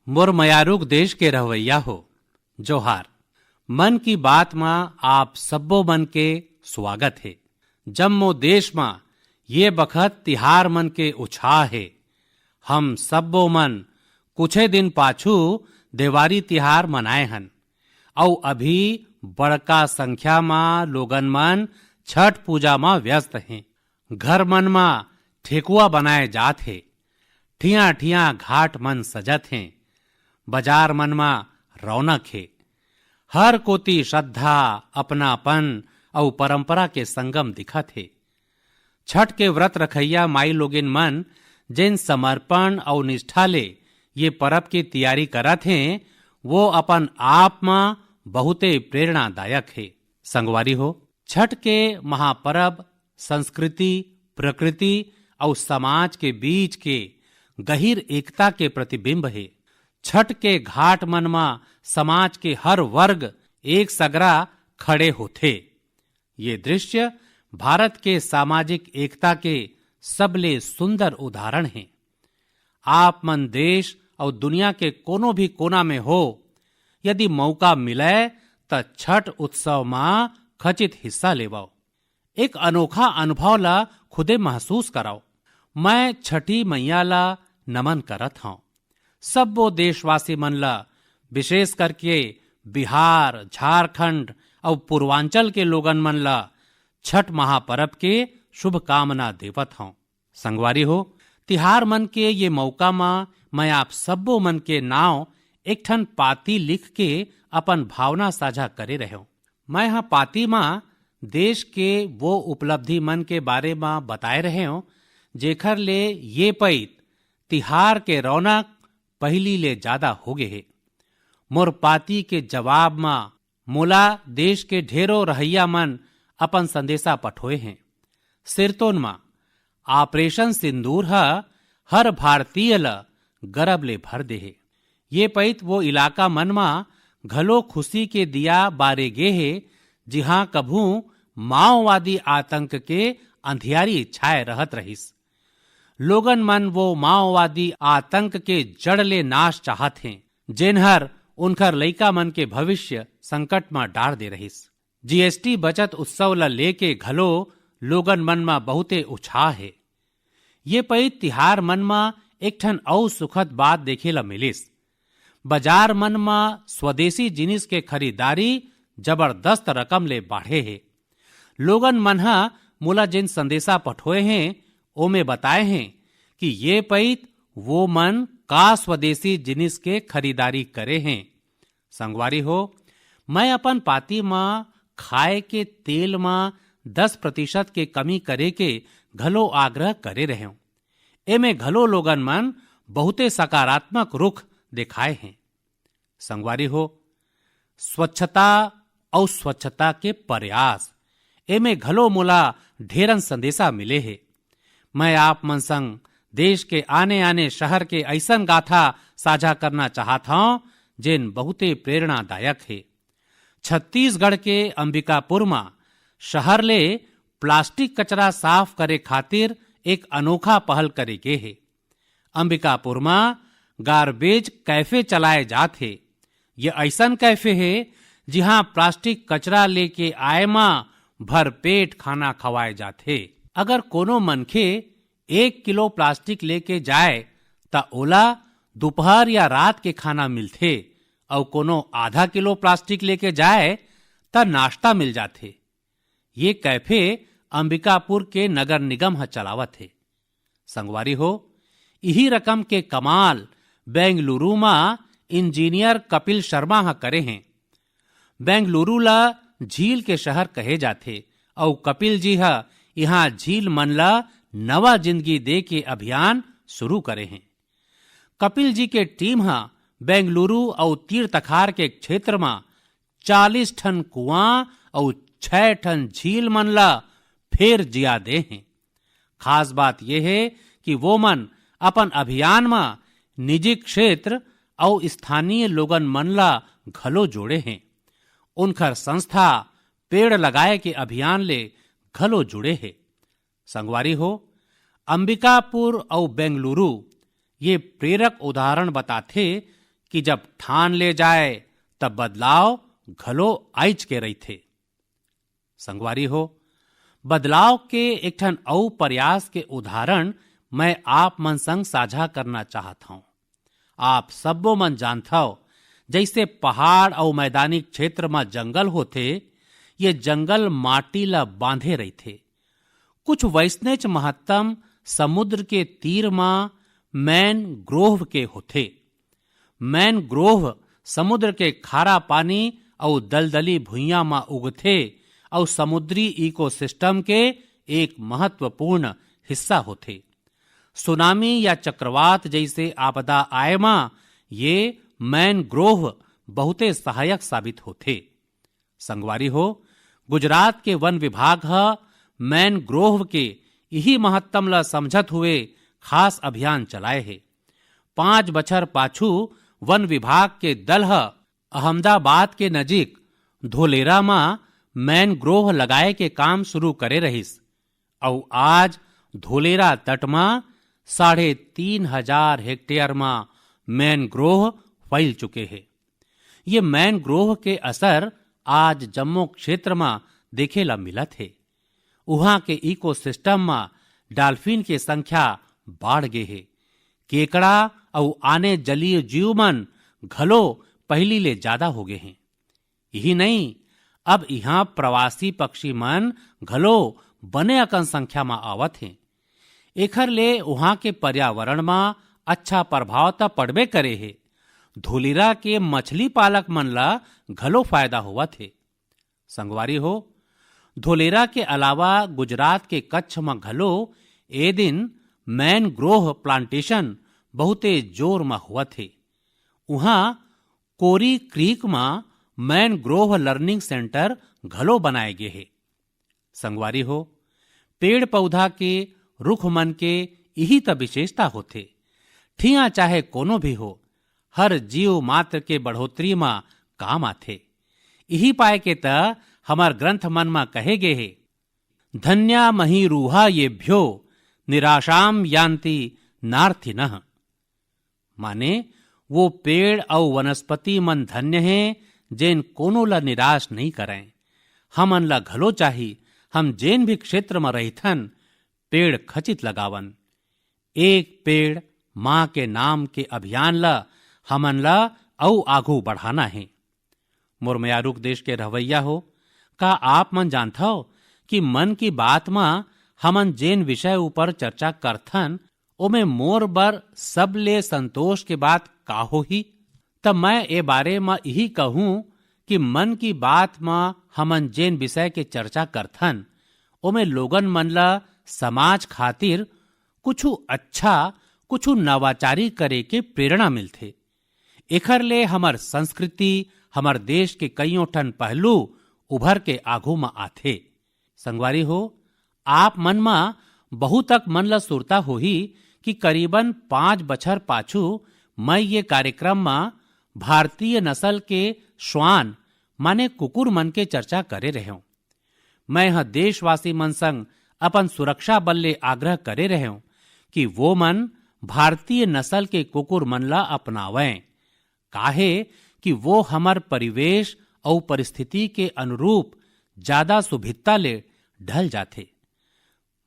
मोर मयारुक देश के रहवैया हो जोहार। मन की बात में आप सब्बो मन के स्वागत है। जम्मो देश में ये बखत तिहार मन के उत्साह है। हम सब्बो मन कुछ दिन पाछू देवारी तिहार मनाए हन और अभी बड़का संख्या में लोगन मन छठ पूजा में व्यस्त हैं। घर मन में ठेकुआ बनाए जात है, ठिया ठिया घाट मन सजत हैं, बाजार मन में रौनक है। हर कोती श्रद्धा, अपनापन और परंपरा के संगम दिखत है। छठ के व्रत रखैया माई लोगिन मन जिन समर्पण और निष्ठा ले ये परब की तैयारी करत हैं, वो अपन आप में बहुते प्रेरणादायक है। संगवारी हो, छठ के महापर्व संस्कृति, प्रकृति और समाज के बीच के गहीर एकता के प्रतिबिंब है। छठ के घाट मन में समाज के हर वर्ग एक सगरा खड़े होते। ये दृश्य भारत के सामाजिक एकता के सबले सुंदर उदाहरण हैं। आप मन देश और दुनिया के कोनो भी कोना में हो, यदि मौका मिले तो छठ उत्सव में खचित हिस्सा लेवाओ। एक अनोखा अनुभव ला खुदे महसूस कराओ। मैं छठी मैया ला नमन करत हूं। सब वो देशवासी मन ला, विशेष करके बिहार, झारखंड और पूर्वांचल के लोगन मन ला छठ महापर्व के शुभकामना देवत हूं। संगवारी हो, तिहार मन के ये मौका में मैं आप सब्बो मन के नाव एक ठन पाती लिख के अपन भावना साझा करे रहो। मैं यहाँ पाती में देश के वो उपलब्धि मन के बारे में बताए रहे हो जेखर ले ये पैत तिहार के रौनक पहली ले ज्यादा हो गए है। मोर पाती के जवाब में मोला देश के ढेरों रहैया मन अपन संदेशा पठोए हैं। सिरतोन में ऑपरेशन सिंदूर हर भारतीय ल गर्व ले भर दे है। ये पैत वो इलाका मन में घलो खुशी के दिया बारे गे है जिहां कभू माओवादी आतंक के अंधियारी छाए रहत रहिस। लोगन मन वो माओवादी आतंक के जड़ ले नाश चाहत हैं, जिन्हर उनकर लइका मन के भविष्य संकट में डाल दे रहिस। जीएसटी बचत उत्सव ला लेके घलो लोगन मन में बहुते उत्साह है। ये पैत तिहार मन में एक ठन और सुखद बात देखे ला मिलिस। बाजार मन में स्वदेशी जिनिस के खरीदारी जबरदस्त रकम ले बाढ़े है। लोगन मन मोला जिन संदेशा पठोए हैं ओमे बताए हैं कि ये पैत वो मन का स्वदेशी जिनिस के खरीदारी करे हैं। संगवारी हो, मैं अपन पाती में खाए के तेल में 10% के कमी करे के घलो आग्रह करे रहे हूं। एमे घलो लोगन मन बहुते सकारात्मक रुख दिखाए हैं। संगवारी हो, स्वच्छता और स्वच्छता के प्रयास एमे घलो मोला ढेरन संदेशा मिले है। मैं आप मन संग देश के आने आने शहर के ऐसन गाथा साझा करना चाहता हूं जिन बहुते प्रेरणादायक है। छत्तीसगढ़ के अंबिकापुर में शहर ले प्लास्टिक कचरा साफ करे खातिर एक अनोखा पहल करे गे है। अंबिकापुर में गार्बेज कैफे चलाए जाते। ये ऐसन कैफे है जिहां प्लास्टिक कचरा लेके आए मां भरपेट खाना खवाए जाते। अगर कोनो मनखे 1 किलो प्लास्टिक लेके जाए ता ओला दोपहर या रात के खाना मिलते और कोनो आधा किलो प्लास्टिक लेके जाए ता नाश्ता मिल जाते। ये कैफे अंबिकापुर के नगर निगम चलावत है। संगवारी हो, यही रकम के कमाल बेंगलुरु में इंजीनियर कपिल शर्मा करे हैं। बेंगलुरु ला झील के शहर कहे जाते और कपिल जी यहाँ झील मन ला नवा जिंदगी दे के अभियान शुरू करे हैं। कपिल जी के टीम बेंगलुरु और तीर तखार के क्षेत्र में 40 टन कुआं और 6 टन झील मन ला फेर जिया दे हैं। खास बात यह है कि वो मन अपन अभियान में निजी क्षेत्र और स्थानीय लोगन मन ला घलो जोड़े हैं। उनकर संस्था पेड़ लगाए के अभियान ले घलो जुड़े है। संगवारी हो, अंबिकापुर और बेंगलुरु ये प्रेरक उदाहरण बताते कि जब ठान ले जाए तब बदलाव घलो आइच के रही थे। संगवारी हो, बदलाव के एक ठन औ प्रयास के उदाहरण मैं आप मन संग साझा करना चाहता हूं। आप सबो मन जानता हो, जैसे पहाड़ और मैदानी क्षेत्र में जंगल होते, ये जंगल माटी ला बांधे रही थे। कुछ वैसनेच महत्तम समुद्र के तीर में मैन ग्रोव के होते। मैन ग्रोव समुद्र के खारा पानी और दलदली भुइयां में उगथे और समुद्री इकोसिस्टम के एक महत्वपूर्ण हिस्सा होते। सुनामी या चक्रवात जैसे आपदा आए में ये मैनग्रोव बहुते सहायक साबित होते। संगवारी हो, गुजरात के वन विभाग मैनग्रोव के यही महत्तम ला समझत हुए खास अभियान चलाए है। 5 बछर पाछू वन विभाग के दल अहमदाबाद के नजीक धोलेरा में मैनग्रोव लगाए के काम शुरू करे रहिस और आज धोलेरा तट में 3,500 हेक्टेयर में मैनग्रोव फैल चुके हैं। ये मैनग्रोव के असर आज जम्मू क्षेत्र में देखे ला मिलत है। वहां के इकोसिस्टम में डॉल्फिन की संख्या बढ़ गई है। केकड़ा और आने जलीय जीव मन घलो पहली ले ज्यादा हो गए हैं। यही नहीं, अब यहाँ प्रवासी पक्षी मन घलो बने अकन संख्या में आवत हैं। एखर ले वहां के पर्यावरण में अच्छा प्रभाव तो पड़बे करे है। धोलेरा के मछली पालक मन ला घलो फायदा हुआ थे। संगवारी हो, धोलेरा के अलावा गुजरात के कच्छ में घलो ए दिन मैनग्रोव प्लांटेशन बहुते जोर में हुआ थे। वहां कोरी क्रीक में मैनग्रोव लर्निंग सेंटर घलो बनाए गए है। संगवारी हो, पेड़ पौधा के रुख मन के यही तो विशेषता होते। ठिया चाहे कोनो भी हो, हर जीव मात्र के बढ़ोतरी में काम आथे। यही पाए के त हमार ग्रंथ मन में कहे गे है, धन्या मही रूहा ये भ्यो निराशाम यान्ति नार्थिनः। माने वो पेड़ और वनस्पति मन धन्य हैं जेन कोनो ला निराश नहीं करें। हमन ला घलो चाही हम जेन भी क्षेत्र में रहिथन पेड़ खचित लगावन। एक पेड़ माँ के नाम के अभियान ला हमन ला औ आगू बढ़ाना है। मुरमयारुक देश के रवैया हो, का आप मन जानता हो कि मन की बात में हमन जेन विषय ऊपर चर्चा करथन ओमे मोर बर सब ले संतोष के बात का हो ही। तब मैं ए बारे में यही कहूं कि मन की बात में हमन जेन विषय के चर्चा करथन ओमे लोगन मन ला समाज खातिर कुछु अच्छा कुछु नवाचारी करे के प्रेरणा मिलथे। एखर ले हमर संस्कृति हमर देश के कईयों ठन पहलू उभर के आगू में आथे। संगवारी हो, आप मन में बहुत तक मन ला सुरता हो ही कि करीबन 5 बछर पाछू मैं ये कार्यक्रम में भारतीय नस्ल के श्वान माने कुकुर मन के चर्चा करे रहे हूं। मैं यह देशवासी मन संग अपन सुरक्षा बल ले आग्रह करे रहे हूं कि वो मन भारतीय नस्ल के कुकुर मन ला अपनावें। काहे कि वो हमार परिवेश और परिस्थिति के अनुरूप ज्यादा सुभिता ले ढल जाते।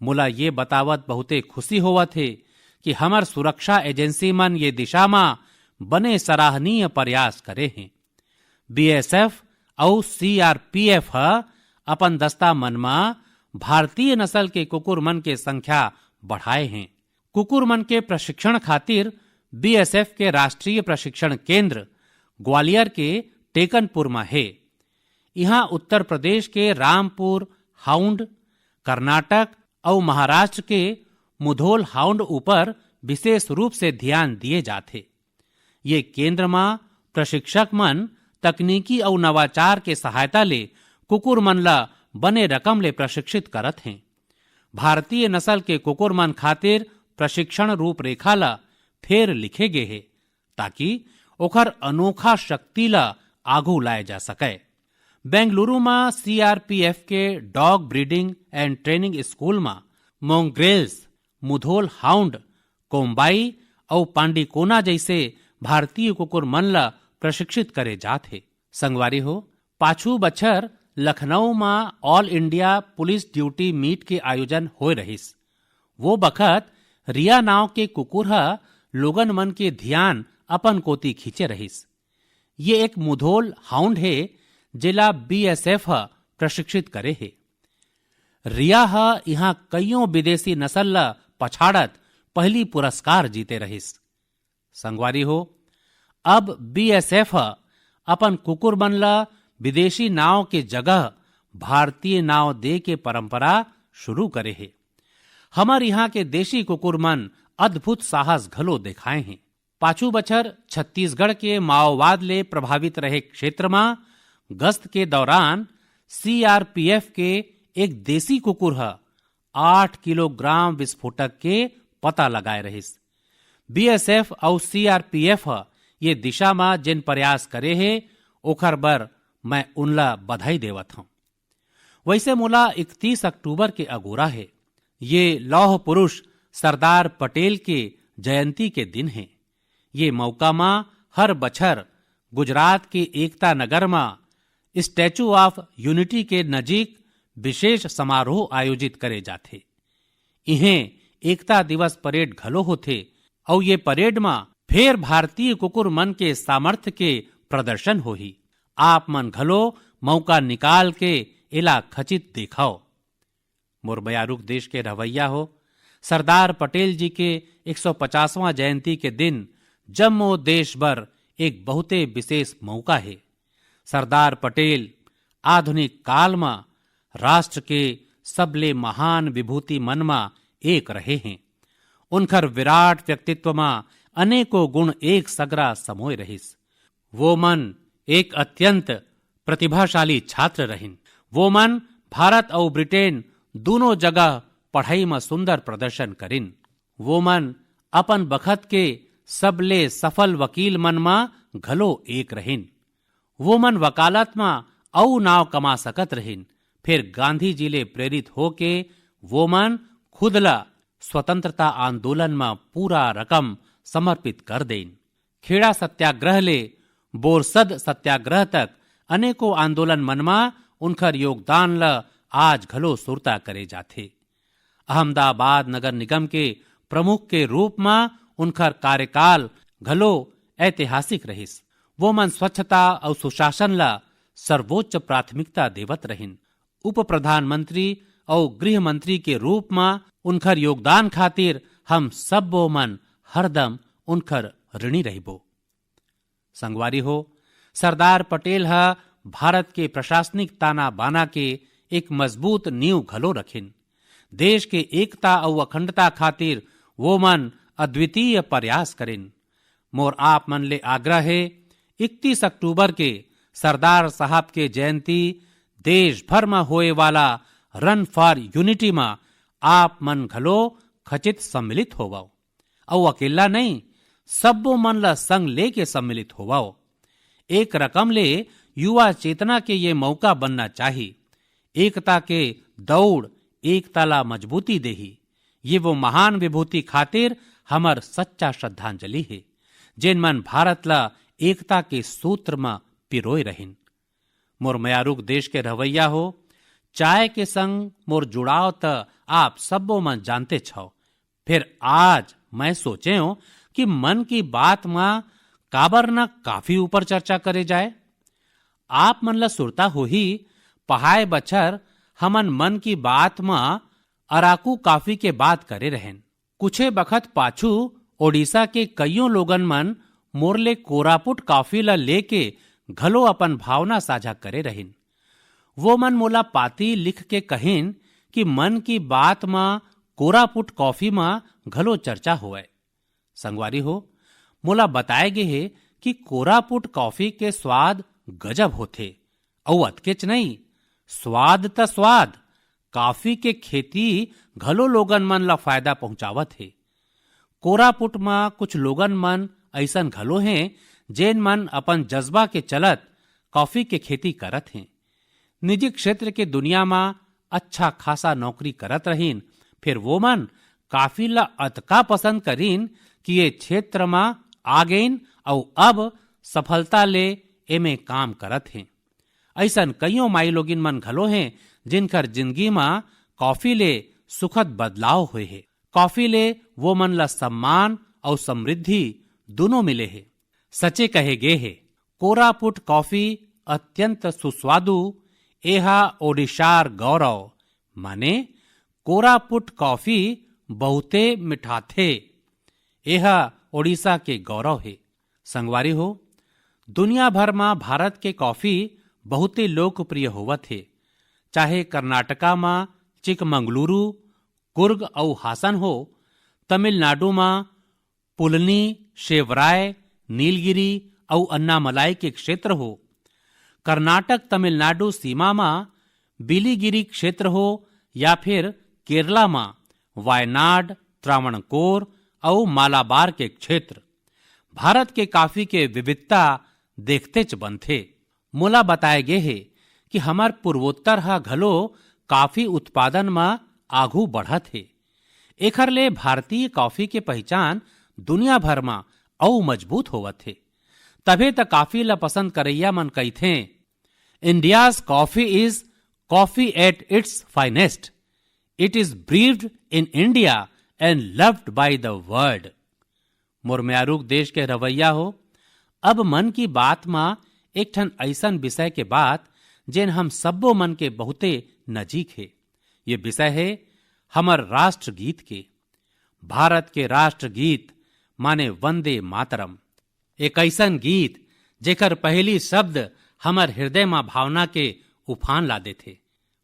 मुला ये बतावत बहुते खुशी होवा थे कि हमार सुरक्षा एजेंसी मन ये दिशा में बने सराहनीय प्रयास करे हैं। बीएसएफ और सीआरपीएफ अपन दस्ता मन में भारतीय नस्ल के कुकुर मन के संख्या बढ़ाए हैं। कुकुर मन के प्रशिक्षण खातिर बीएसएफ के राष्ट्रीय प्रशिक्षण केंद्र ग्वालियर के टेकनपुर में है। यहाँ उत्तर प्रदेश के रामपुर हाउंड, कर्नाटक और महाराष्ट्र के मुधोल हाउंड ऊपर विशेष रूप से ध्यान दिए जाते। ये केंद्र में प्रशिक्षक मन तकनीकी और नवाचार के सहायता ले कुकुर मन ला बने रकम ले प्रशिक्षित करत हैं। भारतीय नस्ल के कुकुर मन खातिर प्रशिक्षण रूपरेखा ला फेर लिखे गए है ताकि ओखर अनोखा शक्ति ला आगू लाए जा सके। बेंगलुरु में सीआरपीएफ के dog breeding and training school में मोंग्रेल्स, मुधोल हाउंड, कोम्बाई और पांडिकोना जैसे भारतीय कुकुर मन ला प्रशिक्षित करे जाथे। संगवारी हो, पाछू बछर लखनऊ में all India police duty meet के आयोजन होए रहिस। वो बखत रिया नाव के कुकुर ह लोगन मन के ध्यान अपन कोती खींचे रहिस। ये एक मुधोल हाउंड है जेला बीएसएफ प्रशिक्षित करे है। रिया यहाँ कईयों विदेशी नस्ल ला पछाड़त पहली पुरस्कार जीते रहिस। संगवारी हो, अब बीएसएफ अपन कुकुर मन ला विदेशी नाव के जगह भारतीय नाव दे के परंपरा शुरू करे है। हमार यहाँ के देशी कुकुर मन अद्भुत साहस घलो दिखाए हैं। पाछू बछर छत्तीसगढ़ के माओवाद ले प्रभावित रहे क्षेत्र में गश्त के दौरान सीआरपीएफ के एक देसी कुकुर 8 किलोग्राम विस्फोटक के पता लगाए रहिस। बीएसएफ और सीआरपीएफ ये दिशा में जिन प्रयास करे है ओखर बर मैं उनला बधाई देवत हूं। वैसे मोला 31 अक्टूबर के अगोरा है। ये लौह पुरुष सरदार पटेल के जयंती के दिन है। ये मौका में हर बछर गुजरात के एकता नगर में स्टैचू ऑफ यूनिटी के नजीक विशेष समारोह आयोजित करे जाथे। इन्हें एकता दिवस परेड घलो होथे और ये परेड में फिर भारतीय कुकुर मन के सामर्थ्य के प्रदर्शन होही। आप मन घलो मौका निकाल के इला खचित देखाओ। मोर बयारूक देश के रवैया हो, सरदार पटेल जी के 150वां जयंती के दिन जम्मो देश भर एक बहुते विशेष मौका है। सरदार पटेल आधुनिक काल में राष्ट्र के सबले महान विभूति मन में एक रहे हैं। उनकर विराट व्यक्तित्व में अनेकों गुण एक सगरा समोय रहिस। वो मन एक अत्यंत प्रतिभाशाली छात्र रहिन। वो मन भारत और ब्रिटेन दोनों जगह पढ़ाई में सुंदर प्रदर्शन करिन। वो मन अपन बखत के सबले सफल वकील मन में घलो एक रहिन। वो मन वकालत में औ नाव कमा सकत रहिन। फिर गांधी जी ले प्रेरित होके वो मन खुदला स्वतंत्रता आंदोलन में पूरा रकम समर्पित कर देन। खेड़ा सत्याग्रह ले बोरसद सत्याग्रह तक अनेकों आंदोलन मन में उनकर योगदान ल आज घलो सुरता करे जाथे। अहमदाबाद नगर निगम के प्रमुख के रूप में उनकर कार्यकाल घलो ऐतिहासिक रहिस। वो मन स्वच्छता और सुशासन ला सर्वोच्च प्राथमिकता देवत रहिन। उप प्रधानमंत्री और गृह मंत्री के रूप में उनकर योगदान खातिर हम सब वो मन हरदम उनकर ऋणी रहिबो। संगवारी हो, सरदार पटेल भारत के प्रशासनिक ताना बाना के एक मजबूत नींव घलो रखिन। देश के एकता और अखंडता खातिर वो मन अद्वितीय प्रयास करिन। मोर आप मन ले आग्रह है, 31 अक्टूबर के सरदार साहब के जयंती देश भर में होए वाला रन फॉर यूनिटी में आप मन घलो खचित सम्मिलित होवाओ। और अकेला नहीं, सबो मन ला संग लेके सम्मिलित होवाओ। एक रकम ले युवा चेतना के ये मौका बनना चाहिए। एकता के दौड़ एकता ला मजबूती देही। ये वो महान विभूति खातिर हमर सच्चा श्रद्धांजलि है, जिन मन भारत ला एकता के सूत्र में पिरोय रहिन। मोर मयारुक देश के रवैया हो, चाय के संग मोर जुड़ाव त आप सबो मन जानते छो। फिर आज मैं सोचे हूं कि मन की बात में काबर न काफी ऊपर चर्चा करे जाए। आप मन ला सुरता हो ही पहाय बछर हमन मन की बात में अराकू काफी के बात करे रहेन। कुछे बखत पाछू ओडिशा के कईयों लोगन मन मोरले कोरापुट कॉफी ला लेके घलो अपन भावना साझा करे रहिन। वो मन मोला पाती लिख के कहिन कि मन की बात में कोरापुट कॉफी में घलो चर्चा होए। संगवारी हो, मोला बताए गे है कि कोरापुट कॉफी के स्वाद गजब होथे। और अतकेच नहीं, स्वाद त स्वाद, कॉफी के खेती घलो लोगन मन ला फायदा पहुंचावत है। कोरापुट में कुछ लोगन मन ऐसन घलो हैं जेन मन अपन जज्बा के चलत कॉफी के खेती करत हैं। निजी क्षेत्र के दुनिया में अच्छा खासा नौकरी करत रहीन। फिर वो मन कॉफी ला अतका पसंद करीन कि ये क्षेत्र में आ गईन और अब सफलता ले एमे काम करत हैं। ऐसन कईयों माई लोगिन मन घलो हैं जिनकर जिंदगी में कॉफी ले सुखद बदलाव हुए है। कॉफी ले वो मन ला सम्मान और समृद्धि दोनों मिले है। सचे कहे गे है, कोरापुट कॉफी अत्यंत सुस्वादु, एहा ओडिशार गौरव। माने कोरापुट कॉफी बहुते मिठा थे, एहा ओडिशा के गौरव है। संगवारी हो, दुनिया भर में भारत के कॉफी बहुते लोकप्रिय होवत है। चाहे कर्नाटका में चिकमंगलुरु, कुर्ग और हासन हो, तमिलनाडु में पुलनी, शेवराय, नीलगिरी और अन्नामलाई के क्षेत्र हो, कर्नाटक तमिलनाडु सीमा में बिलीगिरी क्षेत्र हो, या फिर केरला में वायनाड, त्रावणकोर और मालाबार के क्षेत्र, भारत के कॉफी के विविधता देखते च बनथे। मोला बताए गे है कि हमार पूर्वोत्तर हा घलो कॉफी उत्पादन में आगू बढ़त है। एखर ले भारतीय कॉफी के पहचान दुनिया भर में औ मजबूत होवत है। तभे त कॉफी ला पसंद करैया मन कहथे, India's coffee is coffee at its finest, it is brewed in India and loved by the world. मुरम्यारूक देश के रवैया हो। अब मन की बात में एक ठन ऐसन विषय के बात जेन हम सब्बो मन के बहुते नजीक है। ये विषय है हमर राष्ट्रगीत के। भारत के राष्ट्रगीत माने वंदे मातरम। एक ऐसन गीत जेकर पहली शब्द हमर हृदय में भावना के उफान ला देथे।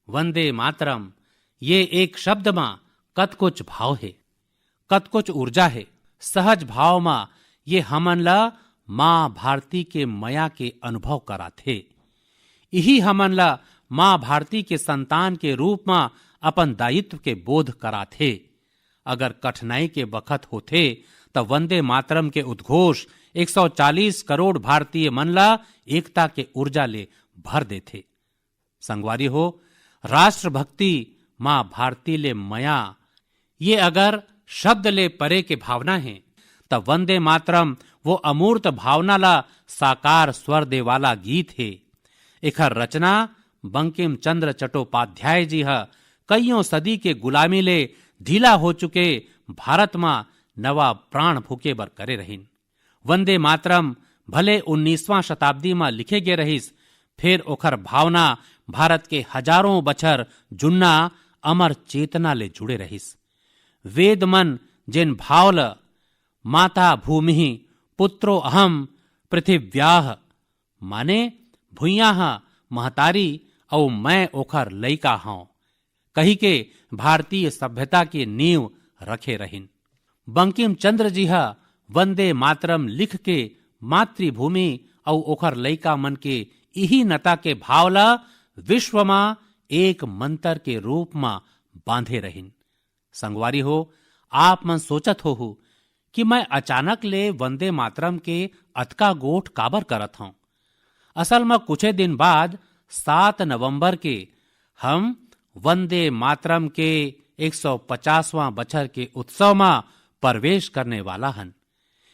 वंदे मातरम ये एक शब्द में कत कुछ भाव है, कत कुछ ऊर्जा है। सहज भाव में ये हमन ला माँ भारती के मया के अनुभव कराथे। यही हमन ला माँ भारती के संतान के रूप में अपन दायित्व के बोध कराथे। अगर कठिनाई के बखत होथे तो वंदे मातरम के उद्घोष 140 करोड़ भारतीय मन ला एकता के ऊर्जा ले भर देथे। संगवारी हो, राष्ट्रभक्ति माँ भारती ले मया ये अगर शब्द ले परे के भावना है, तब वंदे मातरम वो अमूर्त भावना ला साकार स्वर दे वाला गीत है। एखर रचना बंकिम चंद्र चट्टोपाध्याय जी हा कईयों सदी के गुलामी ले ढीला हो चुके भारत में नवा प्राण फूके बर करे रहीन। वंदे मातरम भले 19वां शताब्दी में लिखे गे रहीस, फिर ओखर भावना भारत के हजारों बछर जुन्ना अमर चेतना ले जुड़े रहीस। वेद मन जिन भाव ल माता भूमि पुत्रो अहम पृथिव्याह माने भुइया महतारी और मैं ओखर लइका हूं कही के भारतीय सभ्यता के नींव रखे रहिन। बंकिम चंद्र जी हा वंदे मातरम लिख के मातृभूमि और ओखर लइका मन के यही नता के भाव ला विश्व में एक मंत्र के रूप में बांधे रहिन। संगवारी हो, आप मन सोचत हो कि मैं अचानक ले वंदे मातरम के अतका गोठ काबर करत हूं। असल में कुछ दिन बाद 7 नवंबर के हम वंदे मातरम के 150वां बछर के उत्सव में प्रवेश करने वाला हन।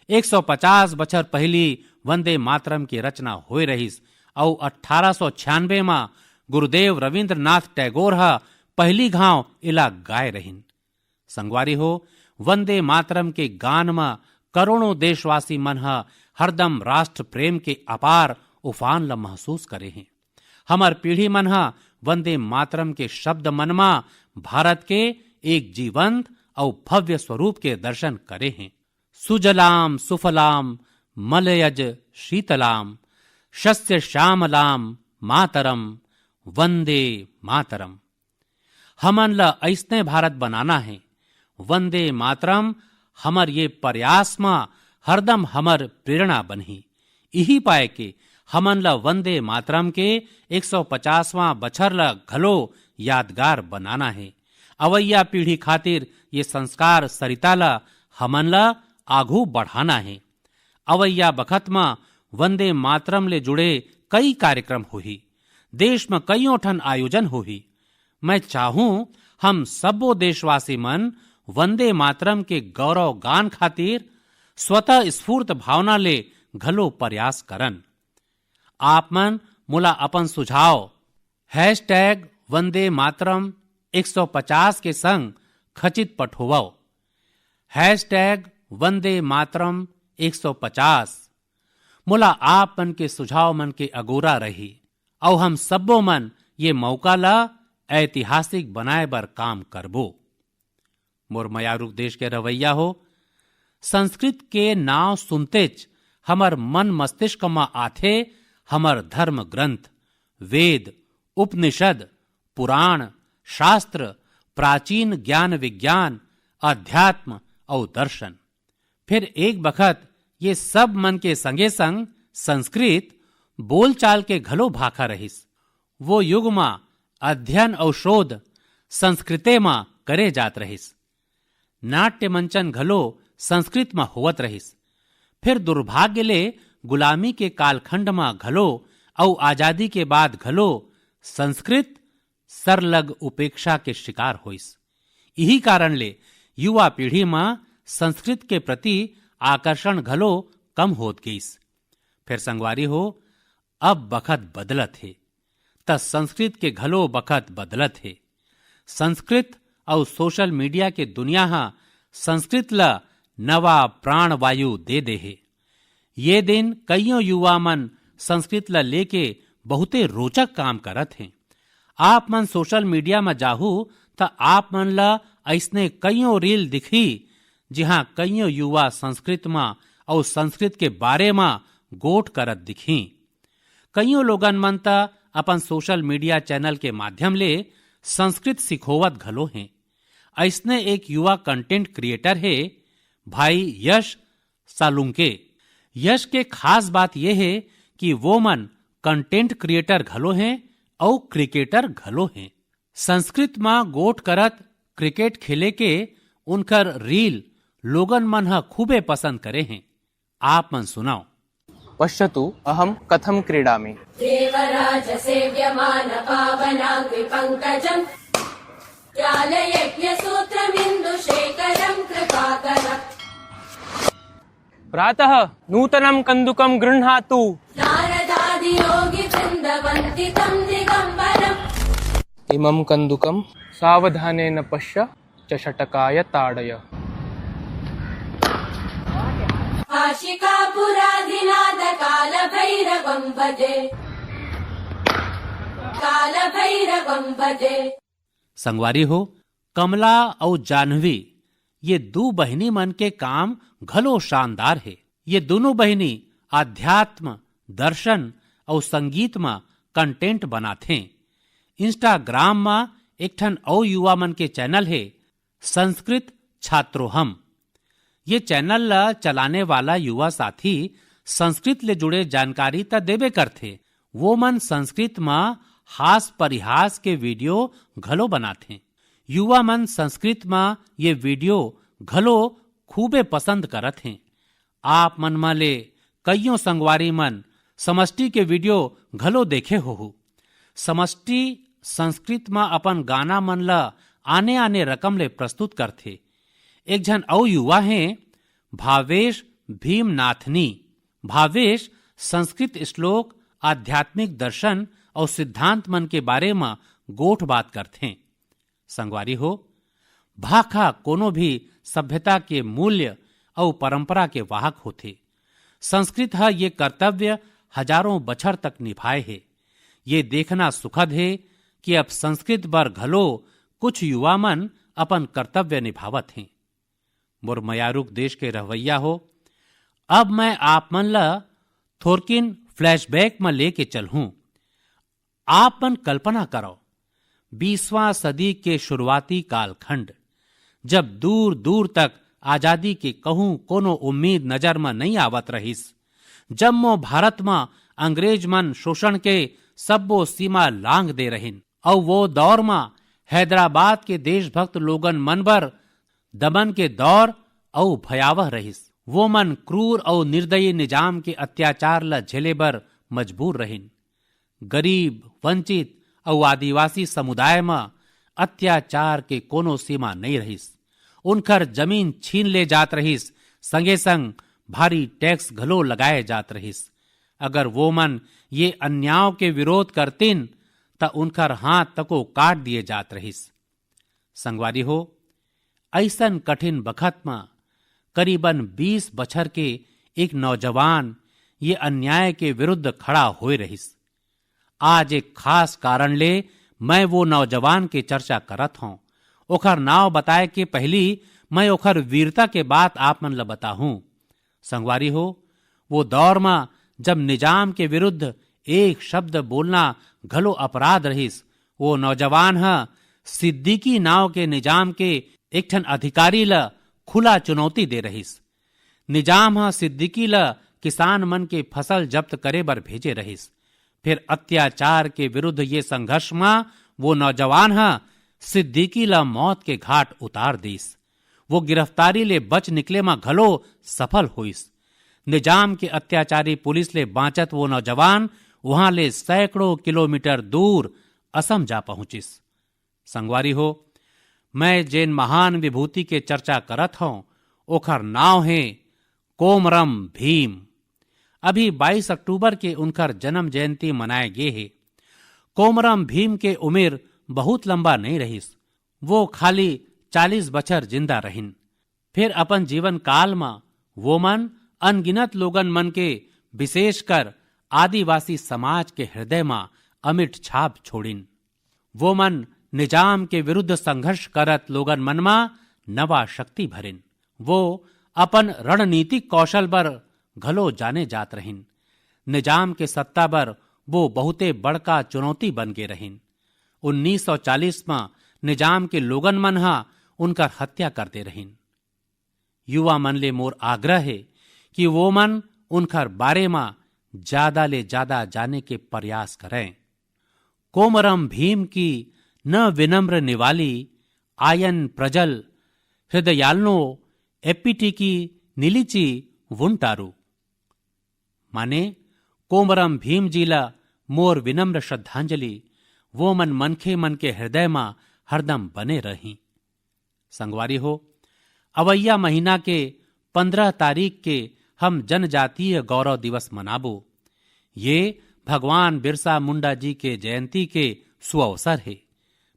150 बछर पहली वंदे मातरम की रचना होए रहीस और 1896 में गुरुदेव रविंद्रनाथ टैगोर हा पहली घाव इला गाय रहीन। संगवारी हो, वंदे मातरम के गान में करोड़ों देशवासी मन हा हरदम राष्ट्र प्रेम के अपार उफान ला महसूस करे हैं। हमार पीढ़ी मन हा वंदे मातरम के शब्द मन में भारत के एक जीवंत और भव्य स्वरूप के दर्शन करे हैं। सुजलाम सुफलाम मलयज शीतलाम शस्य श्यामलाम मातरम वंदे मातरम। हमन ला ऐसने भारत बनाना है। वंदे मातरम हमर ये प्रयास में हरदम हमर प्रेरणा बनही। यही पाए के हमन ला वंदे मातरम के 150वां बछर ला घलो यादगार बनाना है। अवैया पीढ़ी खातिर ये संस्कार सरिता ला हमन ला आगू बढ़ाना है। अवैया बखत में वंदे मातरम ले जुड़े कई कार्यक्रम होही। देश में कईयों ठन आयोजन होही। मैं चाहूं हम सबो देशवासी मन वंदे मातरम के गौरव गान खातिर स्वतः स्फूर्त भावना ले घलो प्रयास करन। आप मन मोला अपन सुझाव #वंदे मातरम 150 के संग खचित पठोवो। #वंदे मातरम 150 मोला आप मन के सुझाव मन के अगोरा रही और हम सब्बो मन ये मौका ला ऐतिहासिक बनाए बर काम करबो। मोर मयारुक देश के रवैया हो, संस्कृत के नाव सुनतेच हमर मन मस्तिष्क में आथे हमर धर्म ग्रंथ, वेद, उपनिषद, पुराण, शास्त्र, प्राचीन ज्ञान विज्ञान, अध्यात्म और दर्शन। फिर एक बखत ये सब मन के संगे संग संस्कृत बोलचाल के घलो भाखा रहिस। वो युग में अध्ययन और शोध संस्कृते में करे जात रहिस। नाट्य मंचन घलो संस्कृत में होवत रहिस। फिर दुर्भाग्य ले गुलामी के कालखंड में घलो और आजादी के बाद घलो संस्कृत सरलग उपेक्षा के शिकार होइस। यही कारण ले युवा पीढ़ी में संस्कृत के प्रति आकर्षण घलो कम होत गईस। फिर संगवारी हो, अब बखत बदलत है त संस्कृत के घलो बखत बदलत है। संस्कृत और सोशल मीडिया के दुनिया हा संस्कृत ला नवा प्राण वायु दे दे है। ये दिन कईयों युवा मन संस्कृत ला लेके बहुते रोचक काम करत हैं। आप मन सोशल मीडिया में जाहू त आप मन ला ऐसने कईयों रील दिखी जहां कईयों युवा संस्कृत में और संस्कृत के बारे में गोठ करत दिखी। कईयों लोगन मन त अपन सोशल मीडिया चैनल के माध्यम ले संस्कृत सिखोवत घलो हैं। ऐसने एक युवा कंटेंट क्रिएटर है भाई यश सालुंके। यश के खास बात यह है कि वो मन कंटेंट क्रिएटर घलो हैं और क्रिकेटर घलो हैं। संस्कृत में गोठ करत क्रिकेट खेले के उनकर रील लोगन मन हा खूबे पसंद करे हैं। आप मन सुनाओ। पश्यतु अहम कथम क्रीडामि। देवराज सेव्यमान पावनांग्रि पंकजं ज्ञानयज्ञ सूत्रमिन्दु शेखरं कृपाकरम्। प्रातः नूतनं कन्दुकं गृह्णातु। नारदादि योगी वृन्दवन्ति तं दिगम्बरम्। इमं कन्दुकं सावधानेन पश्य चषटकाय ताडय। आशिकापुराधिनाद कालभैरवं भजे, कालभैरवं भजे। संगवारी हो, कमला और जाह्नवी ये दो बहिनी मन के काम घलो शानदार है। ये दोनों बहिनी आध्यात्म, दर्शन और संगीत में कंटेंट बनाथे। इंस्टाग्राम में एक ठन और युवा मन के चैनल है संस्कृत छात्रोहम। ये चैनल ला चलाने वाला युवा साथी संस्कृत ले जुड़े जानकारी त देवे करथे। वो मन संस्कृत में हास परिहास के वीडियो घलो बनाथे। युवा मन संस्कृत में ये वीडियो घलो खूबे पसंद करत हैं। आप मन मा ले कईयों संगवारी मन समष्टि के वीडियो घलो देखे हो। समष्टि संस्कृत में अपन गाना मन ला आने आने रकम ले प्रस्तुत करथे। एक जन और युवा हैं भावेश भीमनाथनी। भावेश संस्कृत श्लोक, आध्यात्मिक दर्शन और सिद्धांत मन के बारे में गोठ बात करथे। संगवारी हो, भाखा कोनो भी सभ्यता के मूल्य और परंपरा के वाहक होथे। संस्कृत हा ये कर्तव्य हजारों बछर तक निभाए है। ये देखना सुखद है कि अब संस्कृत बर घलो कुछ युवा मन अपन कर्तव्य निभावत हैं। मोर मयारुक देश के रहवैया हो, अब मैं आप मन ला थोरकिन फ्लैशबैक में लेके चलूं। आप मन कल्पना करो 20वां सदी के शुरुआती कालखंड, जब दूर दूर तक आजादी के कहूं कोनो उम्मीद नजर में नहीं आवत रहीस। जब भारत में अंग्रेज मन शोषण के सब्बो सीमा लांग दे रहिन और वो दौर में हैदराबाद के देशभक्त लोगन मन बर दमन के दौर और भयावह रहिस। वो मन क्रूर और निर्दयी निजाम के अत्याचार ला झेले बर मजबूर रहिन। गरीब, वंचित और आदिवासी समुदाय में अत्याचार के कोनो सीमा नहीं रहिस। उनकर जमीन छीन ले जात रहिस, संगे संग भारी टैक्स घलो लगाए जात रहिस। अगर वो मन ये अन्यायों के विरोध करतीन त उनकर हाथ तको काट दिए जात रहिस। संगवारी हो, ऐसन कठिन बखत में करीबन 20 बछर के एक नौजवान ये अन्याय के विरुद्ध खड़ा होए रहिस। आज एक खास कारण ले मैं वो नौजवान के चर्चा करत हूं। ओखर नाव बताए के पहली मैं ओखर वीरता के बात आप मन ला बताहूं। संगवारी हो, वो दौर में जब निजाम के विरुद्ध एक शब्द बोलना घलो अपराध रहिस, वो नौजवान सिद्दीकी नाव के निजाम के एक ठन अधिकारी ला खुला चुनौती दे रहिस। निजाम सिद्दीकी ला किसान मन के फसल जब्त करे बर भेजे रहिस। फिर अत्याचार के विरुद्ध ये संघर्ष में वो नौजवान सिद्दीकी ला मौत के घाट उतार दीस। वो गिरफ्तारी ले बच निकले में घलो सफल हुईस। निजाम के अत्याचारी पुलिस ले बाँचत वो नौजवान वहां ले सैकड़ों किलोमीटर दूर असम जा पहुंचिस। संगवारी हो, मैं जेन महान विभूति के चर्चा करत हूं ओखर नाव है कोमरम भीम। अभी 22 अक्टूबर के उनकर जन्म जयंती मनाए गे है। कोमरम भीम के उम्र बहुत लंबा नहीं रहिस। वो खाली 40 बछर जिंदा रहिन। फिर अपन जीवन काल में वो मन अनगिनत लोगन मन के विशेषकर आदिवासी समाज के हृदय में अमिट छाप छोड़िन। वो मन निजाम के विरुद्ध संघर्ष करत लोगन मन में नवा शक्ति भरिन। वो अपन रणनीतिक कौशल पर घलो जाने जात रहिन। निजाम के सत्ता पर वो बहुते बड़का चुनौती बन गे रहिन। 1940 में निजाम के लोगन मन उनकर हत्या करते रहिन। युवा मन ले मोर आग्रह है कि वो मन उनकर बारे में ज्यादा ले ज्यादा जाने के प्रयास करें। कोमरम भीम की न विनम्र निवाली आयन प्रजल हृदयालनो एपिटी की नीलिची वुंटारू। माने कोमरम भीम जी ला मोर विनम्र श्रद्धांजलि वो मनखे मन के हृदय में हरदम बने रही। संगवारी हो, अवैया महीना के 15 तारीख के हम जनजातीय गौरव दिवस मनाबो। ये भगवान बिरसा मुंडा जी के जयंती के सुअवसर है।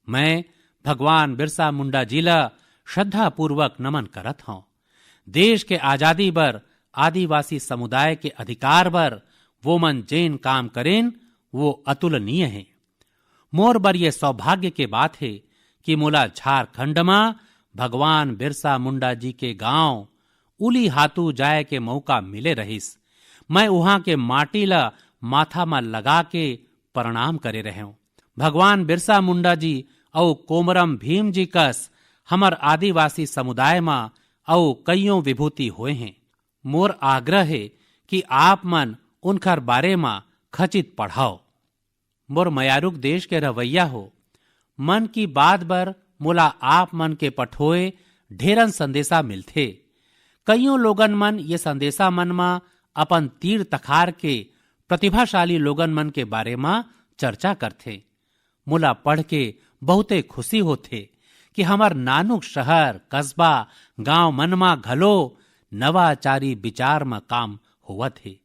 मैं भगवान बिरसा मुंडा जी ला श्रद्धा पूर्वक नमन करत हूं। देश के आजादी बर आदिवासी समुदाय के अधिकार बर वो मन जेन काम करेन वो अतुलनीय है। मोर बर ये सौभाग्य के बात है कि मोला झारखंड में भगवान बिरसा मुंडा जी के गांव उली हाथू जाए के मौका मिले रहिस। मैं वहां के माटी ला माथा में लगा के प्रणाम करे रहे हूं। भगवान बिरसा मुंडा जी और कोमरम भीम जी कस हमर आदिवासी समुदाय में और कईयों विभूति हुए हैं। मोर आग्रह है कि आप मन उनकर बारे में खचित पढ़ाओ। मोर मयारुक देश के रवैया हो। मन की बात बर मोला आप मन के पठोए ढेरन संदेशा मिलथे। कईयों लोगन मन ये संदेशा मन में अपन तीर तखार के प्रतिभाशाली लोगन मन के बारे में चर्चा करथे। मोला पढ़ के बहुते खुशी होथे कि हमार नानुक शहर कस्बा गांव मन में घलो नवाचारी विचार में काम होवत है।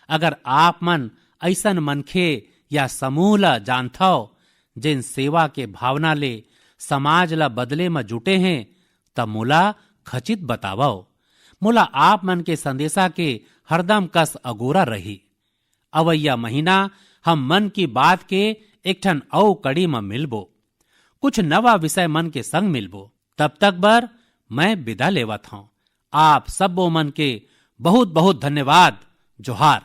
अगर आप मन ऐसन मनखे या समूह ला जानथो जिन सेवा के भावना ले समाज ला बदले में जुटे हैं तब मोला खचित बतावो। मोला आप मन के संदेशा के हरदम कस अगोरा रही। अवैया महीना हम मन की बात के एक ठन औ कड़ी में मिलबो। कुछ नवा विषय मन के संग मिलबो। तब तक बर मैं विदा लेवत हूं। आप सबो मन के बहुत बहुत धन्यवाद। जोहार।